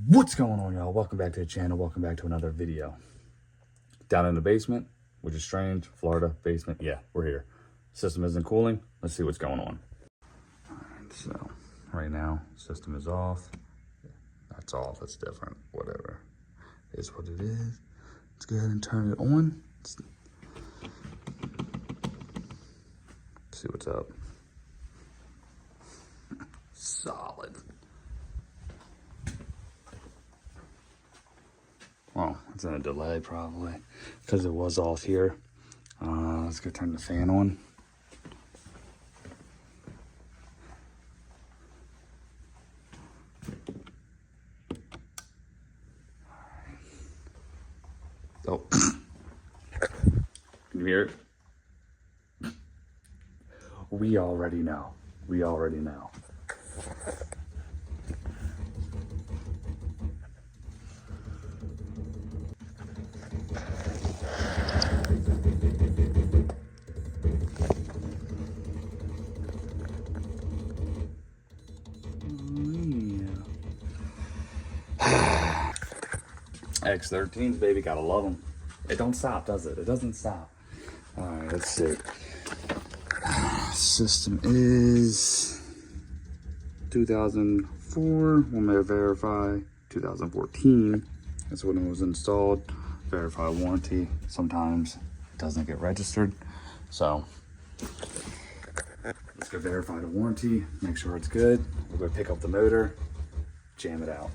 What's going on, y'all? Welcome back to the channel. Welcome back to another video. Down in the basement, which is strange. Florida basement. Yeah, we're here. System isn't cooling. Let's see what's going on. All right, so right now, system is off. That's off. It's different. Whatever. It is what it is. Let's go ahead and turn it on. Let's see what's up. Solid. Well, it's in a delay probably because it was off here. Let's go turn the fan on. Oh, can you hear it? We already know. We already know. X13s, baby, gotta love them. It don't stop, does it? It doesn't stop. All right, let's see. System is 2004. We'll verify 2014. That's when it was installed. Verify warranty. Sometimes it doesn't get registered. So let's go verify the warranty, make sure it's good. We'll go pick up the motor, jam it out.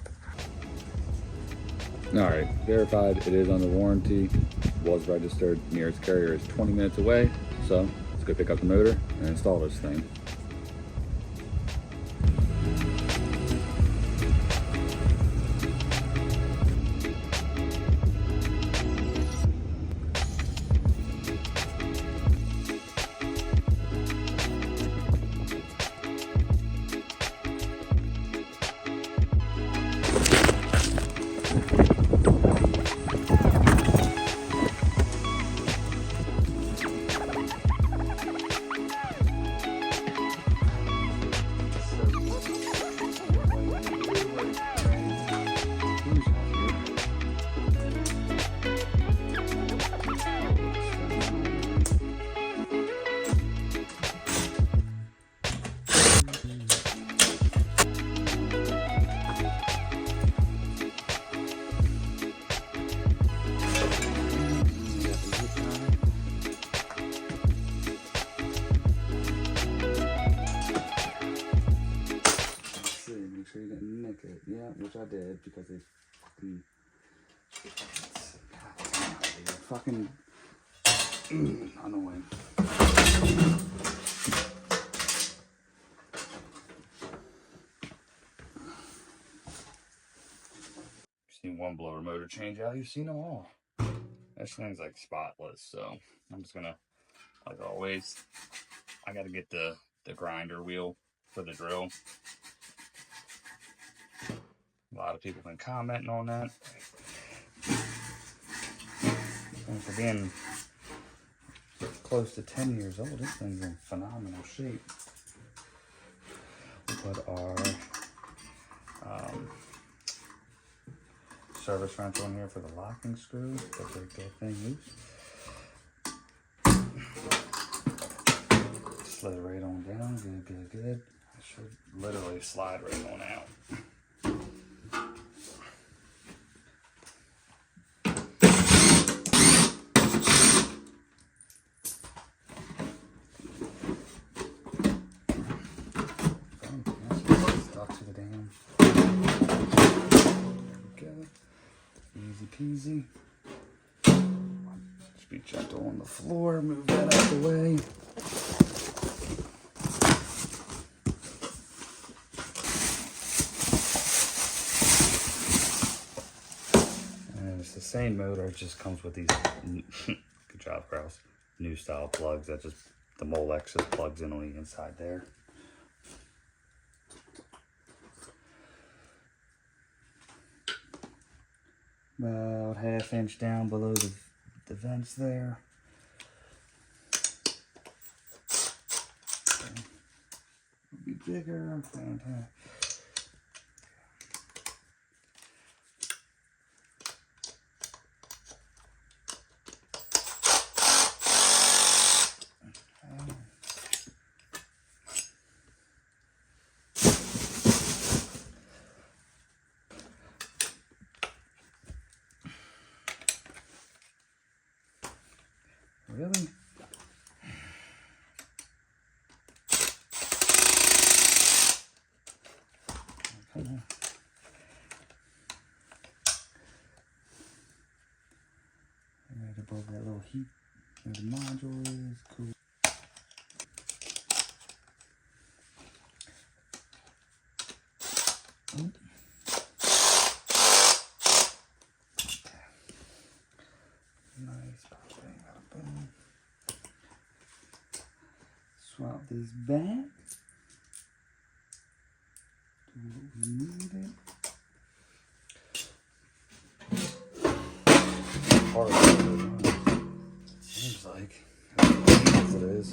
All right, verified, it is under warranty, was registered, nearest carrier is 20 minutes away, so let's go pick up the motor and install this thing. Sure you didn't nick it. Yeah, which I did because they fucking annoying. You've seen one blower motor change out, you've seen them all. This thing's like spotless, so I'm just gonna, like always, I gotta get the grinder wheel for the drill. A lot of people have been commenting on that. And for being close to 10 years old, this thing's in phenomenal shape. We'll put our service wrench on here for the locking screw to break that thing loose. Slid it right on down. Good, good, good. I should literally slide right on out. Easy peasy. Just be gentle on the floor, move that out the way. And it's the same motor, it just comes with these, good job, Kraus, new style plugs that just, the Molex just plugs in on the inside there. About 1/2 inch down below the vents there. Okay. It'll be bigger. Really? Come on. Right above that little heat where the module is. Cool. Oh. Nice. Boom. Swap this back. Do what we need it. Hard. Seems like. As it is.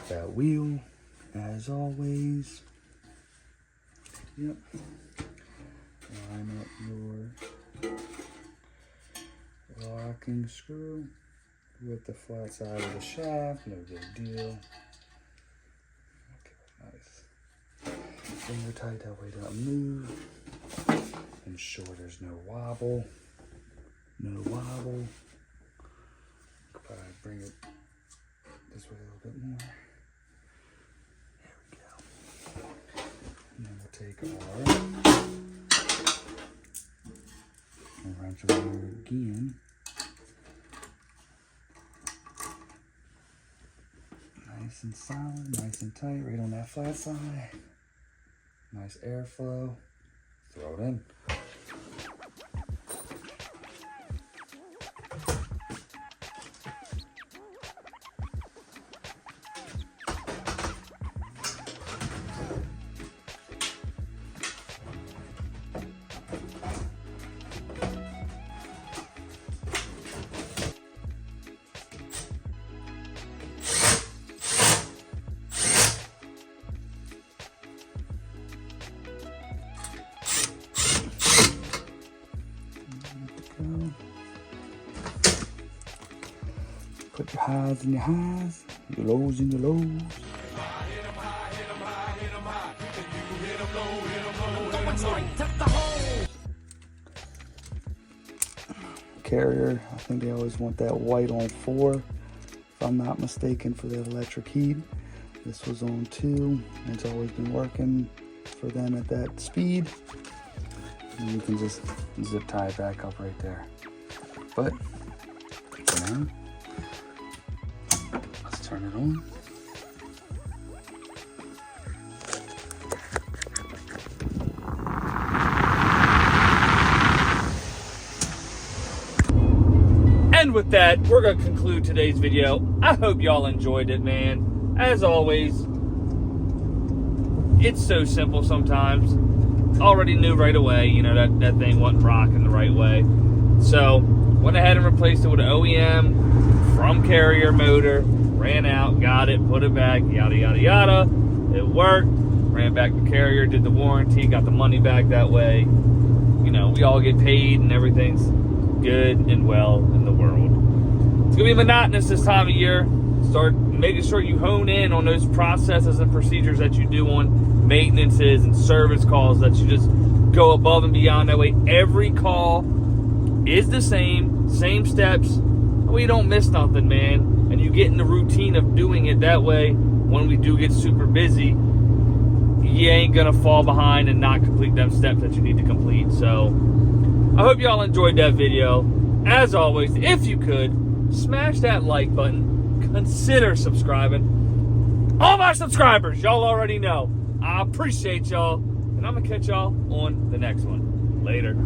That wheel, as always. Yep. Line up your locking screw with the flat side of the shaft. No big deal. Okay, nice. Finger tight, that way it doesn't move. Ensure there's no wobble. No wobble. Could probably bring it this way a little bit more. And then we'll take our wrench over again. Nice and solid, nice and tight, right on that flat side. Nice airflow. Throw it in. Put your highs in your highs, your lows in your lows. Carrier, I think they always want that white on 4, if I'm not mistaken, for the electric heat. This was on 2, and it's always been working for them at that speed. And you can just zip tie it back up right there. But for now, let's turn it on. And with that, we're going to conclude today's video. I hope y'all enjoyed it, man. As always, it's so simple sometimes. Already knew right away, you know, that thing wasn't rocking the right way. So, went ahead and replaced it with an OEM from Carrier motor. Ran out, got it, put it back, yada, yada, yada. It worked. Ran back to Carrier, did the warranty, got the money back that way. You know, we all get paid and everything's good and well in the world. It's gonna be monotonous this time of year. Start making sure you hone in on those processes and procedures that you do on maintenances and service calls, that you just go above and beyond. That way every call is the same steps, we don't miss nothing, man. And you get in the routine of doing it that way. When we do get super busy, you ain't gonna fall behind and not complete them steps that you need to complete. So I hope y'all enjoyed that video. As always, if you could, smash that like button, consider subscribing. All my subscribers, y'all already know, I appreciate y'all, and I'm gonna catch y'all on the next one. Later.